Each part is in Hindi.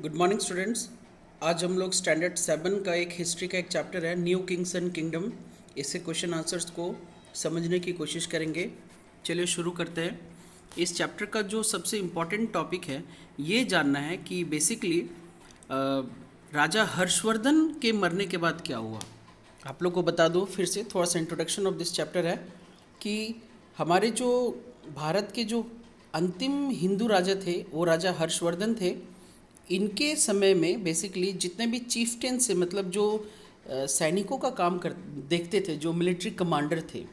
Good morning students. आज हम लोग स्टैंडर्ड 7 का एक हिस्ट्री का एक चैप्टर है न्यू किंग्स एंड किंगडम। इससे क्वेश्चन आंसर्स को समझने की कोशिश करेंगे। चलिए शुरू करते हैं। इस चैप्टर का जो सबसे इम्पॉर्टेंट टॉपिक है ये जानना है कि बेसिकली राजा हर्षवर्धन के मरने के बाद क्या हुआ। आप लोग को बता दो फिर से, थोड़ा सा इंट्रोडक्शन ऑफ दिस चैप्टर है कि हमारे जो भारत के जो अंतिम हिंदू राजा थे वो राजा हर्षवर्धन थे। इनके समय में बेसिकली जितने भी चीफ्टेन से मतलब जो सैनिकों का काम कर देखते थे, जो मिलिट्री कमांडर थे,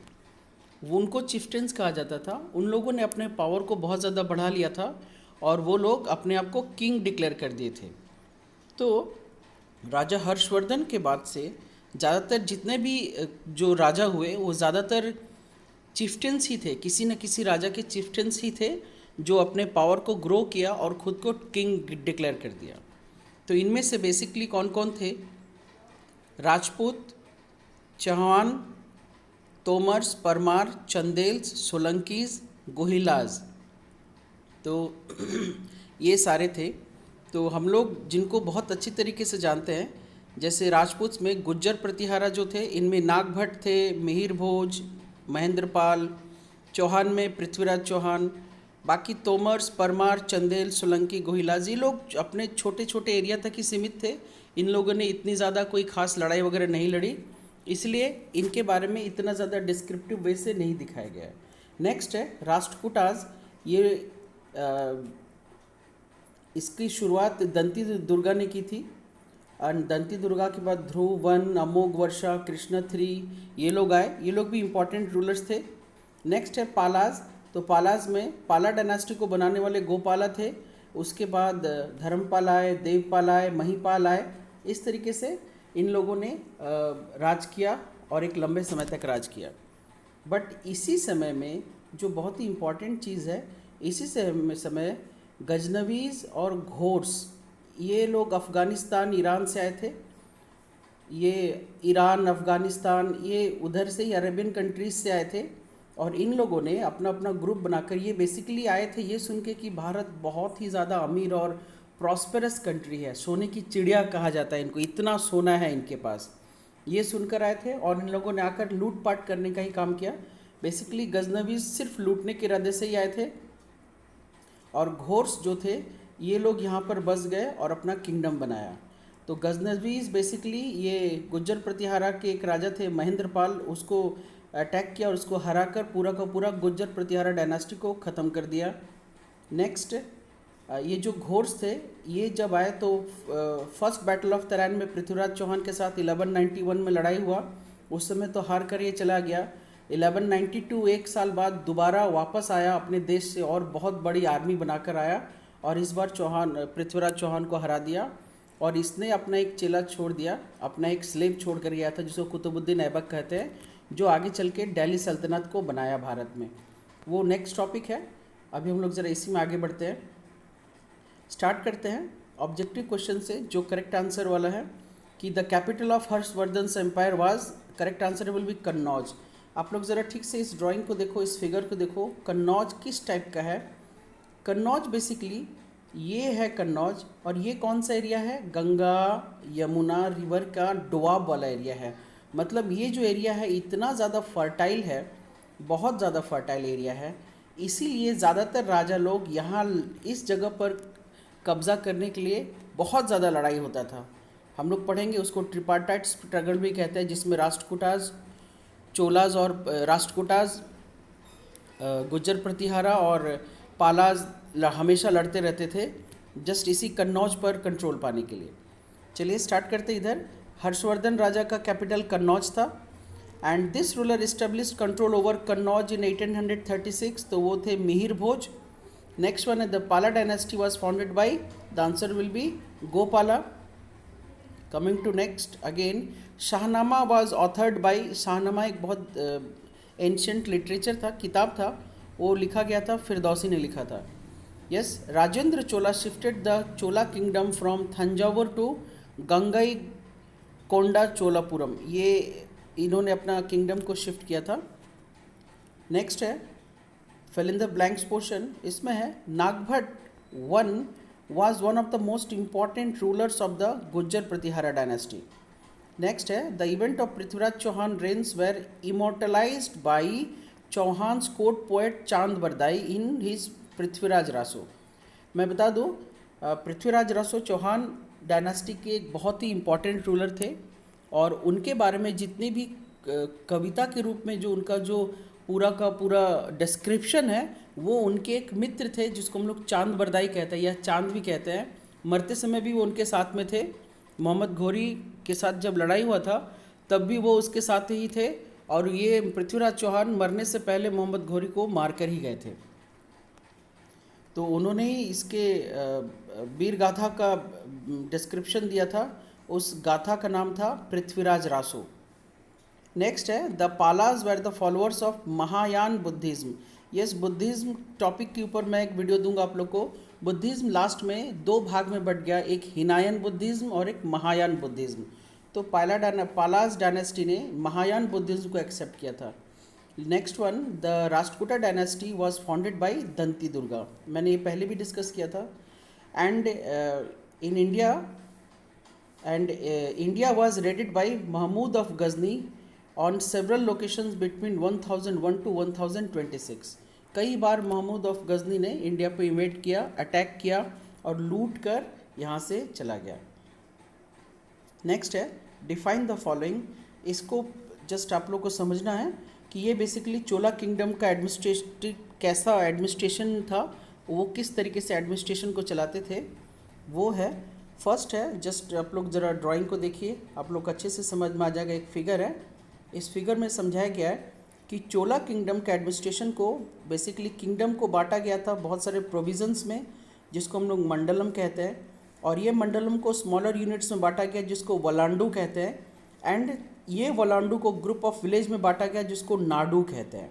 वो उनको चिफ्टेंस कहा जाता था। उन लोगों ने अपने पावर को बहुत ज़्यादा बढ़ा लिया था और वो लोग अपने आप को किंग डिक्लेयर कर दिए थे। तो राजा हर्षवर्धन के बाद से ज़्यादातर जितने भी जो राजा हुए वो ज़्यादातर चिफ्टेंस ही थे, किसी न किसी राजा के चिफ्टेंस ही थे जो अपने पावर को ग्रो किया और ख़ुद को किंग डिक्लेयर कर दिया। तो इनमें से बेसिकली कौन कौन थे? राजपूत, चौहान, तोमर्स, परमार, चंदेल्स, सोलंकीज, गोहिलाज। तो ये सारे थे। तो हम लोग जिनको बहुत अच्छी तरीके से जानते हैं, जैसे राजपूत में गुज्जर प्रतिहारा जो थे, इनमें नागभट्ट थे, मिहिर भोज, महेंद्रपाल। चौहान में पृथ्वीराज चौहान। बाकी तोमर्स, परमार, चंदेल, सोलंकी, गोहिलाज, ये लोग अपने छोटे छोटे एरिया तक ही सीमित थे। इन लोगों ने इतनी ज़्यादा कोई ख़ास लड़ाई वगैरह नहीं लड़ी, इसलिए इनके बारे में इतना ज़्यादा डिस्क्रिप्टिव वे से नहीं दिखाया गया है। नेक्स्ट है राष्ट्रकूटाज। ये इसकी शुरुआत दंती दुर्गा ने की थी और दंती दुर्गा के बाद ध्रुव वन, अमोघ वर्षा, कृष्ण थ्री, ये लोग आए। ये लोग भी इम्पॉर्टेंट रूलर्स थे। नेक्स्ट है पालाज। तो पालाज में पाला डायनास्टी को बनाने वाले गोपाला थे। उसके बाद धर्मपाल आए, देवपाल आए, महिपाल आए। इस तरीके से इन लोगों ने राज किया और एक लंबे समय तक राज किया। बट इसी समय में जो बहुत ही इम्पॉर्टेंट चीज़ है, इसी समय गजनवीज़ और घोर्स, ये लोग अफ़गानिस्तान, ईरान से आए थे। ये ईरान, अफ़गानिस्तान, ये उधर से ही अरेबियन कंट्रीज़ से आए थे। और इन लोगों ने अपना अपना ग्रुप बनाकर ये बेसिकली आए थे ये सुन के कि भारत बहुत ही ज़्यादा अमीर और प्रॉस्पेरस कंट्री है, सोने की चिड़िया कहा जाता है इनको, इतना सोना है इनके पास। ये सुनकर आए थे और इन लोगों ने आकर लूटपाट करने का ही काम किया। बेसिकली गजनवी सिर्फ लूटने के इरादे से ही आए थे। और घोर्स जो थे ये लोग यहाँ पर बस गए और अपना किंगडम बनाया। तो गजनवीज बेसिकली ये गुज्जर प्रतिहारा के एक राजा थे महेंद्रपाल, उसको अटैक किया और उसको हराकर पूरा का पूरा गुज्जर प्रतिहारा डायनास्टी को ख़त्म कर दिया। नेक्स्ट ये जो घोर्स थे ये जब आए तो फर्स्ट बैटल ऑफ तराइन में पृथ्वीराज चौहान के साथ 1191 में लड़ाई हुआ। उस समय तो हार कर ये चला गया। 1192 एक साल बाद दोबारा वापस आया अपने देश से और बहुत बड़ी आर्मी बनाकर आया और इस बार पृथ्वीराज चौहान को हरा दिया। और इसने अपना एक चेला छोड़ दिया, अपना एक स्लेव छोड़ कर गया था जिसको कुतुबुद्दीन ऐबक कहते हैं, जो आगे चल के दिल्ली सल्तनत को बनाया भारत में। वो नेक्स्ट टॉपिक है। अभी हम लोग ज़रा इसी में आगे बढ़ते हैं। स्टार्ट करते हैं ऑब्जेक्टिव क्वेश्चन से, जो करेक्ट आंसर वाला है कि the capital of Harshavardhan empire was, correct answer will be Kannauj. आप लोग ज़रा ठीक से इस ड्राइंग को देखो, इस फिगर को देखो। कन्नौज किस टाइप का है? कन्नौज बेसिकली ये है कन्नौज। और ये कौन सा एरिया है? गंगा यमुना रिवर का डुआब वाला एरिया है। मतलब ये जो एरिया है इतना ज़्यादा फर्टाइल है, बहुत ज़्यादा फर्टाइल एरिया है। इसीलिए ज़्यादातर राजा लोग यहाँ इस जगह पर कब्ज़ा करने के लिए बहुत ज़्यादा लड़ाई होता था। हम लोग पढ़ेंगे उसको ट्रिपार्टाइट स्ट्रगल भी कहते हैं, जिसमें राष्ट्रकूटाज, चोलाज और राष्ट्रकूटाज, गुज्जर प्रतिहारा और पालाज हमेशा लड़ते रहते थे जस्ट इसी कन्नौज पर कंट्रोल पाने के लिए। चलिए स्टार्ट करते इधर। हर्षवर्धन राजा का कैपिटल कन्नौज था and this ruler established control over Kannauj in 1836। तो वो थे मिहिर भोज। नेक्स्ट वन है the Pala dynasty was founded by, the answer will be Gopala. Coming to next again, Shahnameh was authored by, Shahnameh एक बहुत एंशियंट लिटरेचर था, किताब था, वो लिखा गया था, फिरदौसी ने लिखा था। Yes, Rajendra Chola shifted the Chola kingdom from Thanjavur to Gangaikonda Cholapuram. ये इन्होंने अपना किंगडम को शिफ्ट किया था। नेक्स्ट है fill in the blanks portion, इसमें है Nagabhata one was one of the most important rulers of the Gujjar Pratihara dynasty. Next है the event of Prithviraj Chauhan reigns were immortalized by Chauhan's court poet चांद बरदाई in his पृथ्वीराज रासो. मैं बता दूँ पृथ्वीराज रासो चौहान डायनास्टी के एक बहुत ही इम्पॉर्टेंट रूलर थे और उनके बारे में जितनी भी कविता के रूप में जो उनका जो पूरा का पूरा डिस्क्रिप्शन है वो उनके एक मित्र थे जिसको हम लोग चांद बरदाई कहते हैं या चांद भी कहते हैं. मरते समय भी वो उनके साथ में थे. मोहम्मद घोरी के साथ जब लड़ाई हुआ था तब भी वो उसके साथ ही थे और ये पृथ्वीराज चौहान मरने से पहले मोहम्मद घोरी को मार कर ही गए थे. तो उन्होंने ही इसके वीर गाथा का डिस्क्रिप्शन दिया था. उस गाथा का नाम था पृथ्वीराज रासो. नेक्स्ट है the Palas were the followers of Mahayana Buddhism. Yes, Buddhism topic के ऊपर मैं एक वीडियो दूंगा आप लोग को. बुद्धिज्म लास्ट में दो भाग में बट गया, एक हिनायन बुद्धिज्म और एक महायान बुद्धिज्म. तो पालाज डायनेस्टी ने महायान बुद्धिज्म को एक्सेप्ट किया था. Next one the Rashtrakuta dynasty was founded by Dantidurga. मैंने ये पहले भी डिस्कस किया था. And in India was raided by Mahmud of Ghazni on several locations between 1001 to 1026. कई बार महमूद ऑफ गजनी ने इंडिया पर इन्वेड किया, अटैक किया और लूट कर यहाँ से चला गया. नेक्स्ट है डिफाइन द फॉलोइंग. इसको जस्ट आप लोग को समझना है कि ये बेसिकली चोला किंगडम का कैसा एडमिनिस्ट्रेशन था, वो किस तरीके से एडमिनिस्ट्रेशन को चलाते थे वो है. फर्स्ट है जस्ट आप लोग ज़रा ड्राइंग को देखिए, आप लोग अच्छे से समझ में आ जाएगा. एक फिगर है, इस फिगर में समझाया गया है कि चोला किंगडम के एडमिनिस्ट्रेशन को बेसिकली किंगडम को बांटा गया था बहुत सारे प्रोविजंस में जिसको हम लोग मंडलम कहते हैं. और ये मंडलम को स्मॉलर यूनिट्स में बांटा गया जिसको वलांडू कहते हैं. एंड ये वलांडू को ग्रुप ऑफ विलेज में बांटा गया जिसको नाडू कहते हैं.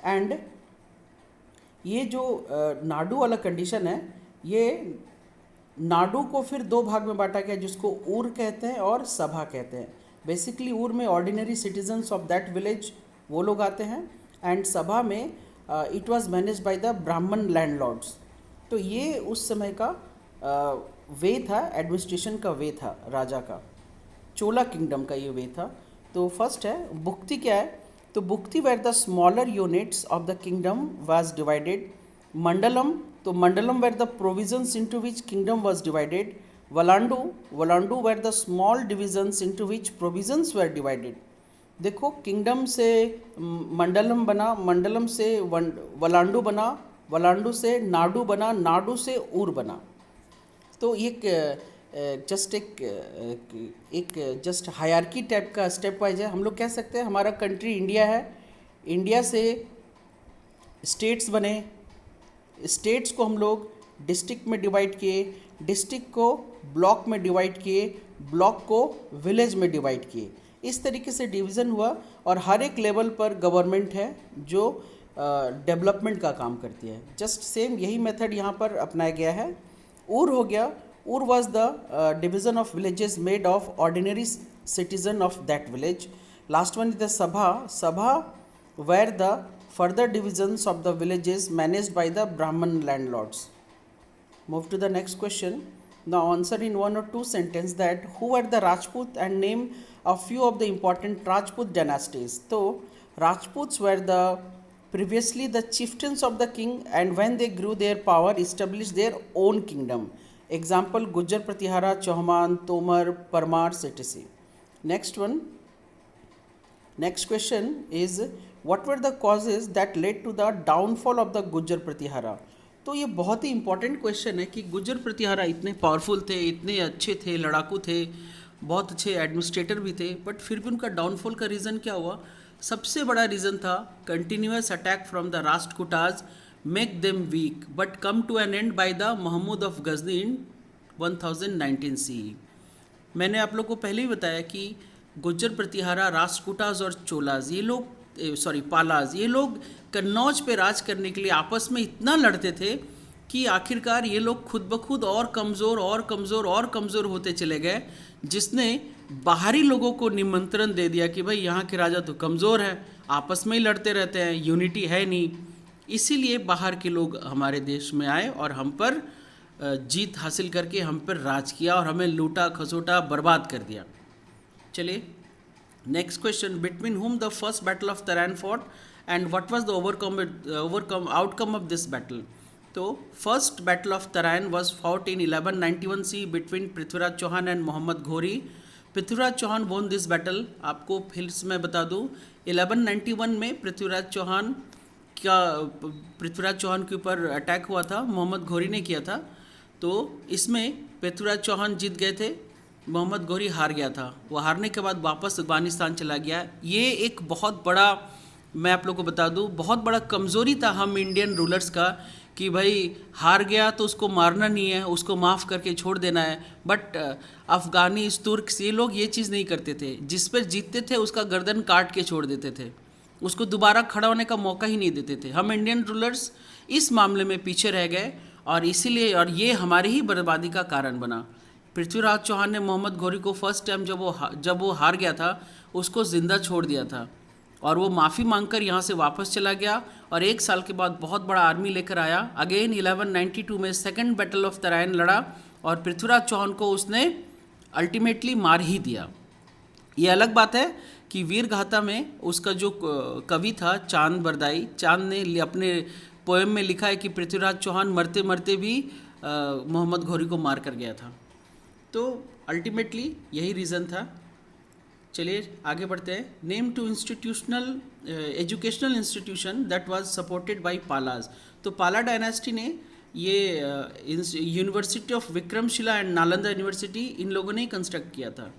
एंड ये जो नाडू वाला कंडीशन है, ये नाडू को फिर दो भाग में बांटा गया जिसको ऊर कहते हैं और सभा कहते हैं. बेसिकली ऊर में ordinary citizens of that village वो लोग आते हैं एंड सभा में it was manage by the ब्राह्मण लैंडलॉर्ड्स. तो ये उस समय का वे था, एडमिनिस्ट्रेशन का वे था राजा का. चोला किंगडम का ये वे था. तो फर्स्ट है भुक्ति. क्या है तो bhukti were the smaller units of the kingdom was divided. Mandalam तो mandalam were the provisions into which kingdom was divided. Valanadu were the small divisions into which provisions were divided. देखो किंगडम से मंडलम बना, मंडलम से वलांडू बना, वलांडू से नाडू बना, नाडू से ऊर बना. तो एक जस्ट हायरार्की टाइप का स्टेप वाइज है. हम लोग कह सकते हैं हमारा कंट्री इंडिया है, इंडिया से स्टेट्स बने, स्टेट्स को हम लोग डिस्ट्रिक्ट में डिवाइड किए, डिस्ट्रिक्ट को ब्लॉक में डिवाइड किए, ब्लॉक को विलेज में डिवाइड किए. इस तरीके से डिवीज़न हुआ और हर एक लेवल पर गवर्नमेंट है जो डेवलपमेंट का काम करती है. जस्ट सेम यही मेथड यहाँ पर अपनाया गया है. ऊर हो गया. Ur was the division of villages made of ordinary citizen of that village. Last one is the sabha. Sabha were the further divisions of the villages managed by the Brahman landlords. Move to the next question. Now answer in one or two sentences that who were the Rajput and name a few of the important Rajput dynasties. So Rajputs were the previously the chieftains of the king and when they grew their power established their own kingdom. Example Gujjar Pratihara, Chauhan, Tomar, Parmar, etc. Next one. Next question is what were the causes that led to the downfall of the Gujjar Pratihara. तो ये बहुत ही इंपॉर्टेंट क्वेश्चन है कि गुज्जर प्रतिहारा इतने पावरफुल थे, इतने अच्छे थे, लड़ाकू थे, बहुत अच्छे एडमिनिस्ट्रेटर भी थे, बट फिर भी उनका डाउनफॉल का रीज़न क्या हुआ. सबसे बड़ा रीज़न था continuous attack from the Rashtrakutas make them weak but come to an end by the Mahmud of Ghazni in 1019 CE. मैंने आप लोग को पहले ही बताया कि गुज्जर प्रतिहारा, राष्ट्रकूटाज और चोलाज ये लोग पालाज ये लोग कन्नौज पे राज करने के लिए आपस में इतना लड़ते थे कि आखिरकार ये लोग खुद ब खुद और कमज़ोर होते चले गए, जिसने बाहरी लोगों को निमंत्रण दे दिया कि भाई यहाँ के राजा तो कमज़ोर है, आपस में ही लड़ते रहते हैं, यूनिटी है नहीं. इसीलिए बाहर के लोग हमारे देश में आए और हम पर जीत हासिल करके हम पर राज किया और हमें लूटा खसोटा बर्बाद कर दिया। चलिए next question, between whom the first battle of Tarain fought and what was the overcome outcome of this battle. तो first battle of Tarain was fought in 1191 C between Prithviraj Chauhan and Mohammad Ghori. Prithviraj Chauhan वोन दिस बैटल। आपको फिर से मैं बता दूं, 1191 में पृथ्वीराज चौहान के ऊपर अटैक हुआ था, मोहम्मद घोरी ने किया था। तो इसमें पृथ्वीराज चौहान जीत गए थे, मोहम्मद घोरी हार गया था। वो हारने के बाद वापस अफगानिस्तान चला गया। ये एक बहुत बड़ा, मैं आप लोग को बता दूं, बहुत बड़ा कमज़ोरी था हम इंडियन रूलर्स का कि भाई हार गया तो उसको मारना नहीं है, उसको माफ़ करके छोड़ देना है। बट अफ़गानीज़, तुर्क्स, ये लोग ये चीज़ नहीं करते थे। जिस पर जीतते थे उसका गर्दन काट के छोड़ देते थे, उसको दोबारा खड़ा होने का मौका ही नहीं देते थे। हम इंडियन रूलर्स इस मामले में पीछे रह गए और इसीलिए, और ये हमारी ही बर्बादी का कारण बना। पृथ्वीराज चौहान ने मोहम्मद घोरी को फर्स्ट टाइम जब वो हार गया था उसको ज़िंदा छोड़ दिया था और वो माफ़ी मांगकर यहाँ से वापस चला गया और 1 साल के बाद बहुत बड़ा आर्मी लेकर आया। अगेन 1192 में सेकंड बैटल ऑफ तराइन लड़ा और पृथ्वीराज चौहान को उसने अल्टीमेटली मार ही दिया। ये अलग बात है कि वीर गाथा में उसका जो कवि था चांद बरदाई, चांद ने अपने पोएम में लिखा है कि पृथ्वीराज चौहान मरते मरते भी मोहम्मद घोरी को मार कर गया था। तो अल्टीमेटली यही रीज़न था। चलिए आगे बढ़ते हैं। Name two institutional educational institution that was supported by Palas. तो पाला डायनेस्टी ने ये university of Vikramshila and Nalanda university इन लोगों ने ही कंस्ट्रक्ट किया था।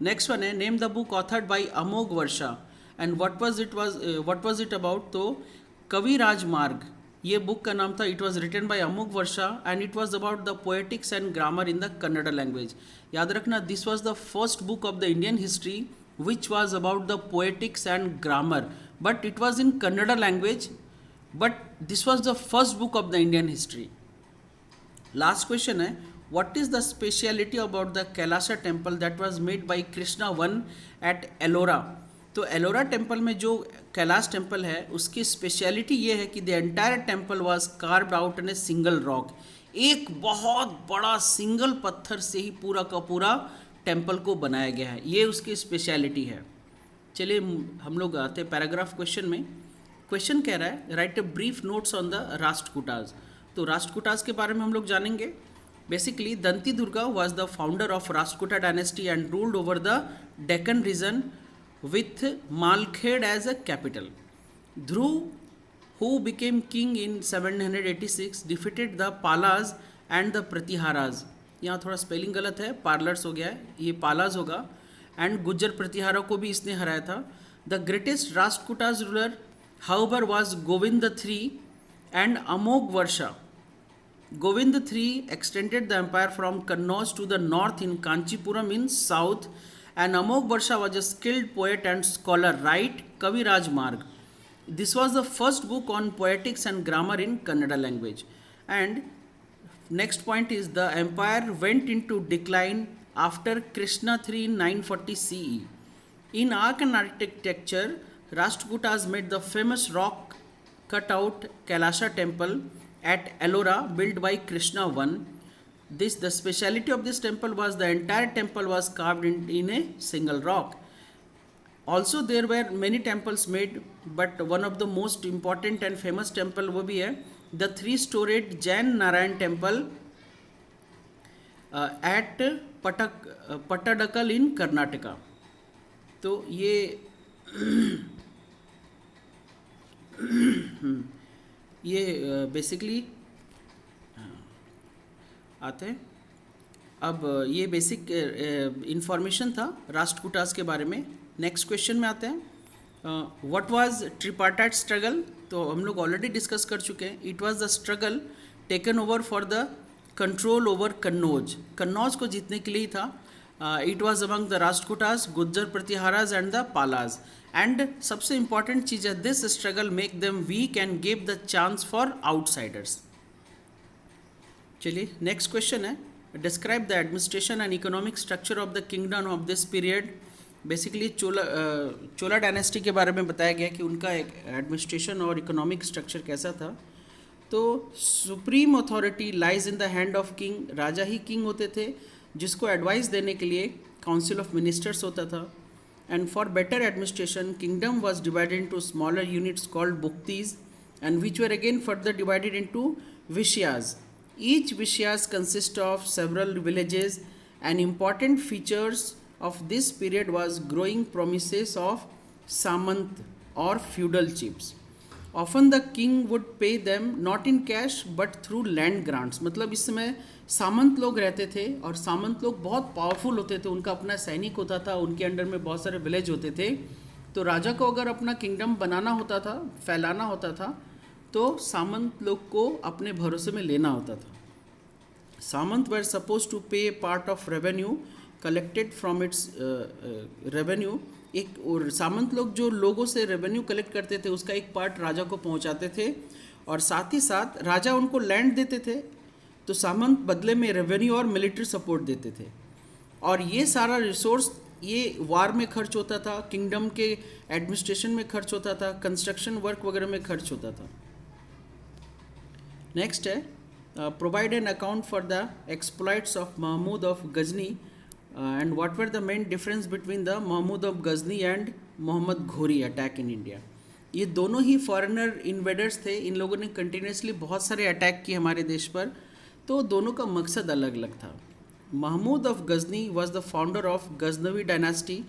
नेक्स्ट वन है, name the book authored by Amoghavarsha and what was it about. तो कवि राजमार्ग, ये बुक का नाम था। It was written by Amoghavarsha and it was about the poetics and grammar in the Kannada language. याद रखना, this was the first book of the Indian history which was about the poetics and grammar, but it was in Kannada language, but this was the first book of the Indian history. Last question है, what is the speciality about the Kailasa temple that was made by Krishna I at Ellora? तो एलोरा टेम्पल में जो कैलाश टेम्पल है उसकी स्पेशलिटी ये है कि the entire temple was carved out in a single rock. एक बहुत बड़ा सिंगल पत्थर से ही पूरा का पूरा टेम्पल को बनाया गया है, ये उसकी स्पेशलिटी है। चलिए हम लोग आते हैं पैराग्राफ क्वेश्चन में। क्वेश्चन कह रहा है, write a brief notes on the Rashtrakutas. तो राष्ट्रकूटाज के बारे में हम लोग जानेंगे। Basically Dantidurga was the founder of Rashtrakuta dynasty and ruled over the Deccan region with Malkhed as a capital. Dhruv, who became king in 786, defeated the Palas and the Pratiharas. यहाँ थोड़ा स्पेलिंग गलत है, पार्लर्स हो गया है, ये पालाज होगा। एंड गुज्जर प्रतिहारा को भी इसने हराया था। The greatest Rashtrakutas ruler however was Govind III and Amoghavarsha. Govind III extended the empire from Kannauj to the north in Kanchipuram in south, and Amogh Varsha was a skilled poet and scholar, right? Kavi Rajmarg. This was the first book on poetics and grammar in Kannada language. And next point is, the empire went into decline after Krishna III in 940 CE. In art and architecture, Rashtrakutas made the famous rock cutout Kailasa temple at Ellora built by Krishna I. The speciality of this temple was the entire temple was carved in a single rock. Also there were many temples made, but one of the most important and famous temple वो भी है the 3-storied Jain Narayan temple at Pattadakal in Karnataka. तो ये बेसिकली आते हैं। अब ये बेसिक इंफॉर्मेशन था राष्ट्रकूटास के बारे में। नेक्स्ट क्वेश्चन में आते हैं। What was tripartite struggle. तो हम लोग ऑलरेडी डिस्कस कर चुके हैं। It was the struggle taken over for the control over Kannauj. Kannauj को जीतने के लिए ही था। It was among the Rashtrakutas, Gujjar Pratiharas and the Palas. And सबसे इंपॉर्टेंट चीज़ है, this struggle make them weak and give the chance for outsiders. चलिए नेक्स्ट क्वेश्चन है, describe the administration and economic structure of the kingdom of this period. Basically Chola dynasty के बारे में बताया गया कि उनका एक एडमिनिस्ट्रेशन और इकोनॉमिक स्ट्रक्चर कैसा था। तो supreme authority lies in the hand of king, Raja he king होते थे, जिसको एडवाइस देने के लिए काउंसिल ऑफ मिनिस्टर्स होता था. And for better administration kingdom was divided into smaller units called bhuktis and which were again further divided into vishyas. Each vishyas consist of several villages. And important features of this period was growing promises of samant or feudal chiefs. Often the king would pay them not in cash but through land grants. मतलब इस समय सामंत लोग रहते थे और सामंत लोग बहुत पावरफुल होते थे, उनका अपना सैनिक होता था, उनके अंडर में बहुत सारे विलेज होते थे. तो राजा को अगर अपना किंगडम बनाना होता था, फैलाना होता था, तो सामंत लोग को अपने भरोसे में लेना होता था. सामंत वर सपोज टू पे part of revenue collected from its revenue. एक और सामंत लोग जो लोगों से रेवेन्यू कलेक्ट करते थे उसका एक पार्ट राजा को पहुंचाते थे, और साथ ही साथ राजा उनको लैंड देते थे, तो सामंत बदले में रेवेन्यू और मिलिट्री सपोर्ट देते थे. और ये सारा रिसोर्स ये वार में खर्च होता था, किंगडम के एडमिनिस्ट्रेशन में खर्च होता था, कंस्ट्रक्शन वर्क वगैरह में खर्च होता था. नेक्स्ट है provide an account for the exploits of Mahmud of Ghazni and what were the main difference between the Mahmud of Ghazni and Mohammad Ghori attack in India. ये दोनों ही फॉरेनर इन्वेडर्स थे, इन लोगों ने कंटिन्यूसली बहुत सारे अटैक किए हमारे देश पर, तो दोनों का मकसद अलग अलग था. Mahmud of Ghazni was the founder of गजनवी डायनास्टी,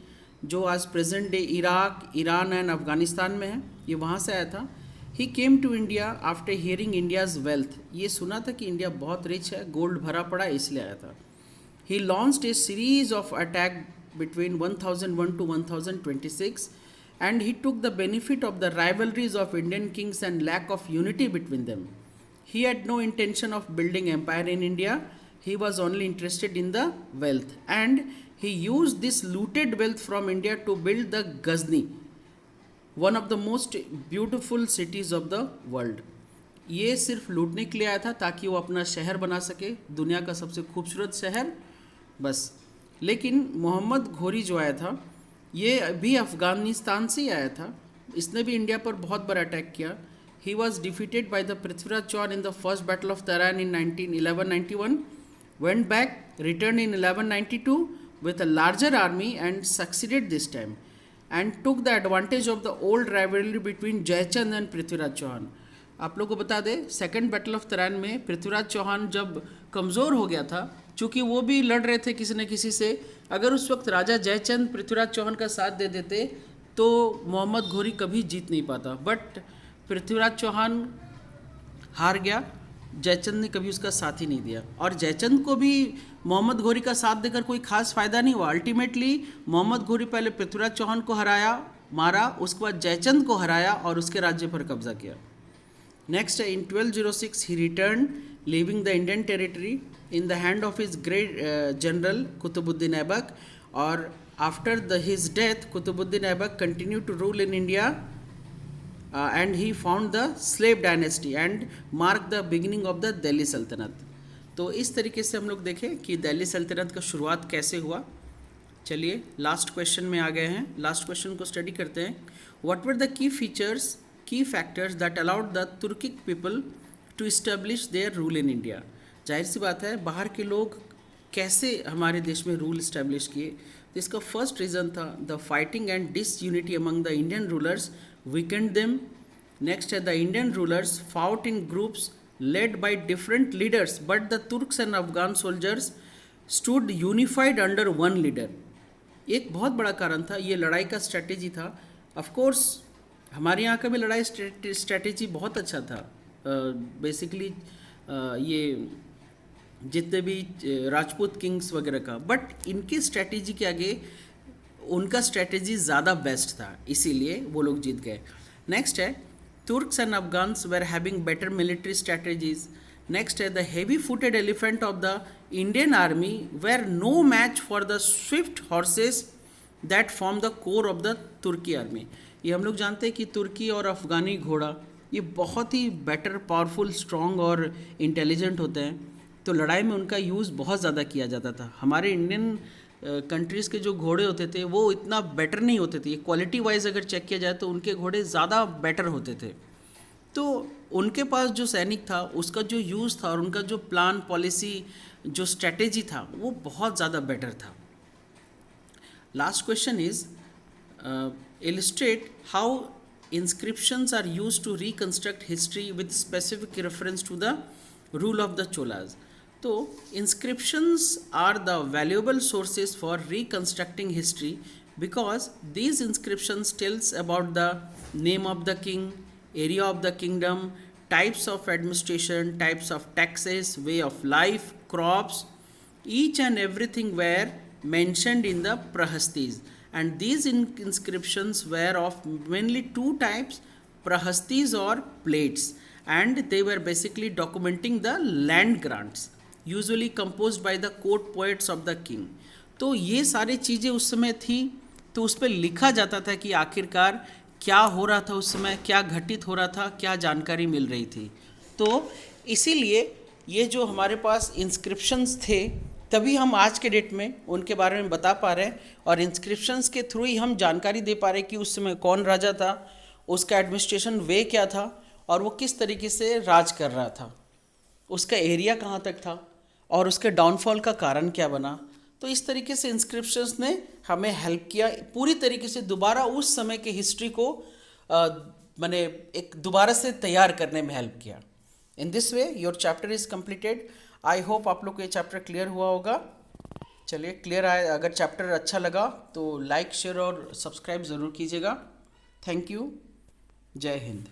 जो आज present day Iraq, Iran and Afghanistan में है. ये वहाँ से आया था. He came to India after hearing India's wealth. ये सुना था कि इंडिया बहुत रिच है, गोल्ड भरा पड़ा है, इसलिए आया था. He launched a series of attack between 1001 to 1026 and he took the benefit of the rivalries of Indian kings and lack of unity between them. He had no intention of building empire in India. He was only interested in the wealth, and he used this looted wealth from India to build the Ghazni, one of the most beautiful cities of the world. ये सिर्फ लूटने के लिए आया था ताकि वो अपना शहर बना सके, दुनिया का सबसे खूबसूरत शहर, बस. लेकिन मोहम्मद घोरी जो आया था ये भी अफ़गानिस्तान से ही आया था. इसने भी इंडिया पर बहुत बड़ा अटैक किया. He was defeated by the Prithviraj Chauhan in the first battle of Tarain in 1191, went back, returned in 1192 with a larger army and succeeded this time, and took the advantage of the old rivalry between Jaichand and Prithviraj Chauhan. आप लोगों को बता दें, सेकंड बैटल ऑफ तराइन में पृथ्वीराज चौहान जब कमज़ोर हो गया था, चूँकि वो भी लड़ रहे थे किसी न किसी से, अगर उस वक्त राजा जयचंद पृथ्वीराज चौहान का साथ दे देते तो मोहम्मद घोरी कभी जीत नहीं पाता. बट पृथ्वीराज चौहान हार गया, जयचंद ने कभी उसका साथ ही नहीं दिया, और जयचंद को भी मोहम्मद घोरी का साथ देकर कोई खास फ़ायदा नहीं हुआ. अल्टीमेटली मोहम्मद घोरी पहले पृथ्वीराज चौहान को हराया, मारा, उसके बाद जयचंद को हराया और उसके राज्य पर कब्जा किया. Next in 1206 he return leaving the Indian territory in the hand of his great general Qutubuddin Aibak, और after his death Qutubuddin Aibak continue to rule in India and he found the slave dynasty and marked the beginning of the Delhi सल्तनत. तो इस तरीके से हम लोग देखें कि दिल्ली सल्तनत का शुरुआत कैसे हुआ. चलिए लास्ट क्वेश्चन में आ गए हैं. लास्ट क्वेश्चन को स्टडी करते हैं. What were the key factors that allowed the Turkic people to establish their rule in India. जाहिर सी बात है, बाहर के लोग कैसे हमारे देश में रूल इस्टेब्लिश किए. तो इसका फर्स्ट रीज़न था the fighting and disunity among the Indian rulers weakened them. Next, the Indian rulers fought in groups led by different leaders, but the Turks and Afghan soldiers stood unified under one leader. एक बहुत बड़ा कारण था, ये लड़ाई का स्ट्रेटेजी था. ऑफ कोर्स हमारे यहाँ का भी लड़ाई स्ट्रेटेजी बहुत अच्छा था. बेसिकली ये जितने भी राजपूत किंग्स वगैरह का, बट इनके स्ट्रेटेजी के आगे उनका स्ट्रेटेजी ज़्यादा बेस्ट था, इसीलिए वो लोग जीत गए. नेक्स्ट है Turks and Afghans were having better military strategies. Next है the heavy footed elephant of the Indian army were no match for the swift horses that form the core of the Turkey army. ये हम लोग जानते हैं कि तुर्की और अफ़गानी घोड़ा ये बहुत ही बेटर, पावरफुल, स्ट्रॉन्ग और इंटेलिजेंट होते हैं, तो लड़ाई में उनका यूज़ बहुत ज़्यादा किया जाता था. हमारे इंडियन कंट्रीज़ के जो घोड़े होते थे वो इतना बेटर नहीं होते थे. क्वालिटी वाइज अगर चेक किया जाए तो उनके घोड़े ज़्यादा बेटर होते थे. तो उनके पास जो सैनिक था उसका जो यूज़ था और उनका जो प्लान पॉलिसी जो स्ट्रेटेजी था वो बहुत ज़्यादा बेटर था. Last question is illustrate how inscriptions are used to reconstruct history with specific reference to the rule of the Cholas. So, inscriptions are the valuable sources for reconstructing history because these inscriptions tells about the name of the king, area of the kingdom, types of administration, types of taxes, way of life, crops, each and everything were mentioned in the Prahastis, and these inscriptions were of mainly two types, Prahastis or plates, and they were basically documenting the land grants usually composed by the court poets of the king. तो ये सारी चीज़ें उस समय थी, तो उस पर लिखा जाता था कि आखिरकार क्या हो रहा था उस समय, क्या घटित हो रहा था, क्या जानकारी मिल रही थी. तो इसीलिए ये जो हमारे पास इंस्क्रिप्शंस थे तभी हम आज के डेट में उनके बारे में बता पा रहे हैं और इंस्क्रिप्शंस के थ्रू ही हम जानकारी दे पा रहे हैं कि उस समय कौन राजा था, उसका एडमिनिस्ट्रेशन वे क्या था और वो किस तरीके से राज कर रहा था, उसका एरिया कहाँ तक था और उसके डाउनफॉल का कारण क्या बना. तो इस तरीके से इंस्क्रिप्शंस ने हमें हेल्प किया पूरी तरीके से दोबारा उस समय के हिस्ट्री को माने एक दोबारा से तैयार करने में हेल्प किया. In this way your chapter is completed. I hope आप लोग को ये चैप्टर क्लियर हुआ होगा. चलिए क्लियर आए, अगर चैप्टर अच्छा लगा तो लाइक शेयर और सब्सक्राइब ज़रूर कीजिएगा. Thank you. जय हिंद.